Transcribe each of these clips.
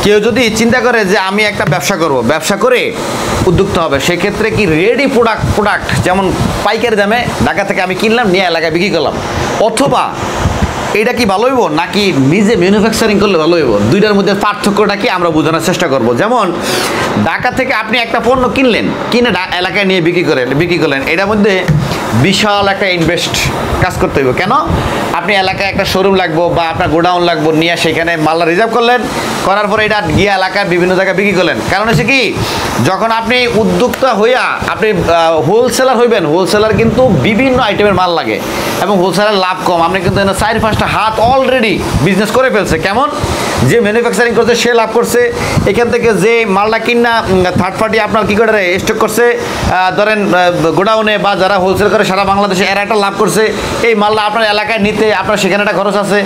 কেউ যদি চিন্তা করে যে আমি একটা ব্যবসা করব, ব্যবসা করে উদ্যোক্তা হবে, সেক্ষেত্রে কি রেডি প্রোডাক্ট যেমন পাইকারি দামে ঢাকা থেকে আমি কিনলাম, নিয়ে এলাকায় বিক্রি করলাম, অথবা এটা কি ভালো হইব নাকি নিজে ম্যানুফ্যাকচারিং করলে ভালো হইব, দুইটার মধ্যে পার্থক্যটা কি আমরা বোঝানোর চেষ্টা করব। যেমন ঢাকা থেকে আপনি একটা পণ্য কিনলেন, কিনে এলাকায় নিয়ে বিক্রি করলেন, এটার মধ্যে বিশাল একটা ইনভেস্ট কাজ করতে হইব। কেন? আপনি এলাকায় একটা শোরুম লাগবো বা আপনার গোডাউন লাগবো, নিয়ে সেখানে মালটা রিজার্ভ করলেন, করার পরে এটা গিয়ে এলাকায় বিভিন্ন জায়গায় বিক্রি করলেন। কারণ হচ্ছে কি, যখন আপনি উদ্যোক্তা হইয়া আপনি হোলসেলার হইবেন, হোলসেলার কিন্তু বিভিন্ন আইটেমের মাল লাগে এবং হোলসেলার লাভ কম। আপনি কিন্তু 4-5টা হাত অলরেডি বিজনেস করে ফেলছে। কেমন? যে ম্যানুফ্যাকচারিং করছে সে লাভ করছে, এখান থেকে যে মালটা কিনা থার্ড পার্টি আপনার কী করে স্টক করছে ধরেন গোডাউনে, বা যারা হোলসেল করে সারা বাংলাদেশে, এরা একটা লাভ করছে। এই মালটা আপনার এলাকায় নিতে আপনার সেখানে একটা খরচ আছে,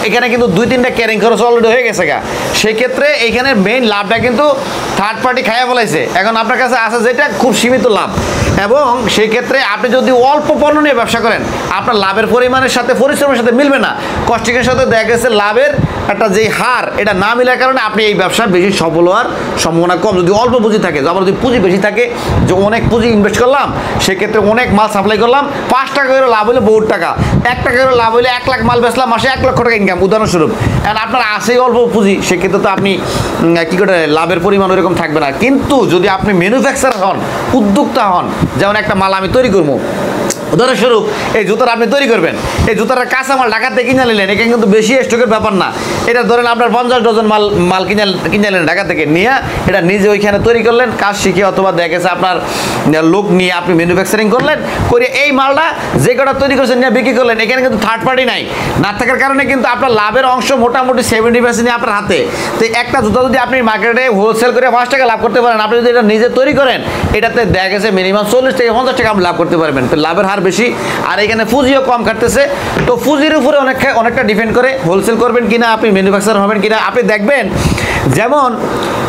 এখানে কিন্তু 2-3টা ক্যারিং খরচ অলরেডি হয়ে গেছে গা। সেক্ষেত্রে এইখানে মেইন লাভটা কিন্তু থার্ড পার্টি খাইয়া বলাইছে। এখন আপনার কাছে আছে যেটা খুব সীমিত লাভ, এবং সেই ক্ষেত্রে আপনি যদি অল্প পণ্য নিয়ে ব্যবসা করেন, আপনার লাভের পরিমাণের সাথে পরিশ্রমের সাথে মিলবে না, কস্টিংয়ের সাথে দেখা গেছে লাভের একটা যে হার এটা না মিলার কারণে আপনি এই ব্যবসা বেশি সফল হওয়ার সম্ভাবনা কম। যদি অল্প পুঁজি থাকে, আবার যদি পুঁজি বেশি থাকে, যে অনেক পুঁজি ইনভেস্ট করলাম, সেক্ষেত্রে অনেক মাল সাপ্লাই করলাম, 5 টাকা করে লাভ হলে বহুত টাকা, 1 টাকা করে লাভ হলে 1 লাখ মাল বেচলাম, মাসে 1 লক্ষ টাকা ইনকাম, উদাহরণস্বরূপ। এখন আপনার আসেই অল্প পুঁজি, সেক্ষেত্রে তো আপনি কী করে লাভের পরিমাণ ওইরকম থাকবে না। কিন্তু যদি আপনি ম্যানুফ্যাকচারার হন, উদ্যোক্তা হন, যেমন একটা মাল আমি তৈরি করবো, উদাহরণস্বরূপ এই জুতাটা আপনি তৈরি করবেন, এই জুতাটা কাঁচামাল ঢাকা থেকে কিনে নিলেন, এখানে কিন্তু বেশি স্টকের ব্যাপার না। এটা ধরেন আপনার 50 ডজন মাল কিনে নিলেন ঢাকা থেকে, নিয়ে এটা নিজে ওইখানে তৈরি করলেন, কাজ শিখে অথবা দেখা গেছে আপনার লোক নিয়ে আপনি ম্যানুফ্যাকচারিং করলেন, করে এই মালটা যে কটা তৈরি করছেন নিয়ে বিক্রি করলেন। এখানে কিন্তু থার্ড পার্টি না থাকার কারণে কিন্তু আপনার লাভের অংশ মোটামুটি 70% নিয়ে আপনার হাতে। তো একটা জুতা যদি আপনি মার্কেটে হোলসেল করে 5 টাকা লাভ করতে পারেন, আপনি যদি এটা নিজে তৈরি করেন, এটাতে দেখা গেছে মিনিমাম 40 থেকে 50 টাকা আপনি লাভ করতে পারবেন। তো লাভের হার বেশি, আর এখানে পুঁজিও কম কাটতেছে। তো পুঁজির উপরে অনেকটা ডিপেন্ড করে হোলসেল করবেন কিনা, আপনি ম্যানুফ্যাকচার হবেন কিনা। আপনি দেখবেন যেমন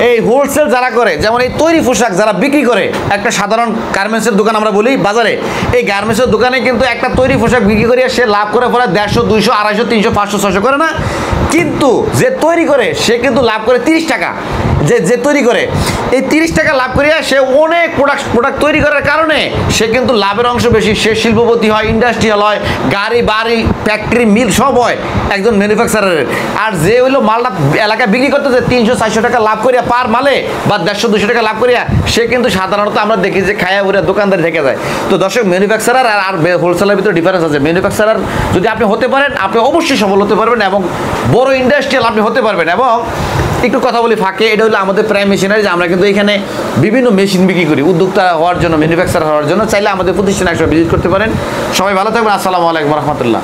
এই হোলসেল যারা করে, যেমন এই তৈরি পোশাক যারা বিক্রি করে, একটা সাধারণ গার্মেন্টসের দোকান আমরা বলি বাজারে, এই গার্মেন্টসের দোকানে কিন্তু একটা তৈরি পোশাক বিক্রি করে সে লাভ করে পরে 150, 200, 250, 300, 500, 600 করে না, কিন্তু যে তৈরি করে সে কিন্তু লাভ করে 30 টাকা। যে তৈরি করে এই 30 টাকা লাভ করিয়া সে অনেক প্রোডাক্ট তৈরি করার কারণে সে কিন্তু লাভের অংশ বেশি, সে শিল্পপতি হয়, ইন্ডাস্ট্রিয়াল হয়, গাড়ি বাড়ি ফ্যাক্টরি মিল সব হয় একজন ম্যানুফ্যাকচারারের। আর যে হইলো মালটা এলাকায় বিক্রি করতেছে 300-400 টাকা লাভ করিয়া পার মালে, বা 150-200 টাকা লাভ করিয়া, সে কিন্তু সাধারণত আমরা দেখি যে খায়া উড়ে দোকানদার থেকে যায়। তো দর্শক, ম্যানুফ্যাকচারার আর হোলসেলের ভিতরে ডিফারেন্স আছে। ম্যানুফ্যাকচারার যদি আপনি হতে পারেন, আপনি অবশ্যই সফল হতে পারবেন এবং বড় ইন্ডাস্ট্রিয়াল আপনি হতে পারবেন। এবং একটু কথা বলি ফাঁকে, এটা হলো আমাদের প্রাইম মেশিনারি, যে আমরা কিন্তু এখানে বিভিন্ন মেশিন বিক্রি করি উদ্যোক্তা হওয়ার জন্য, ম্যানুফ্যাকচার হওয়ার জন্য। চাইলে আমাদের প্রতিষ্ঠানে একবার ভিজিট করতে পারেন। সবাই ভালো থাকবেন। আসসালামু আলাইকুম রহমতুল্লাহ।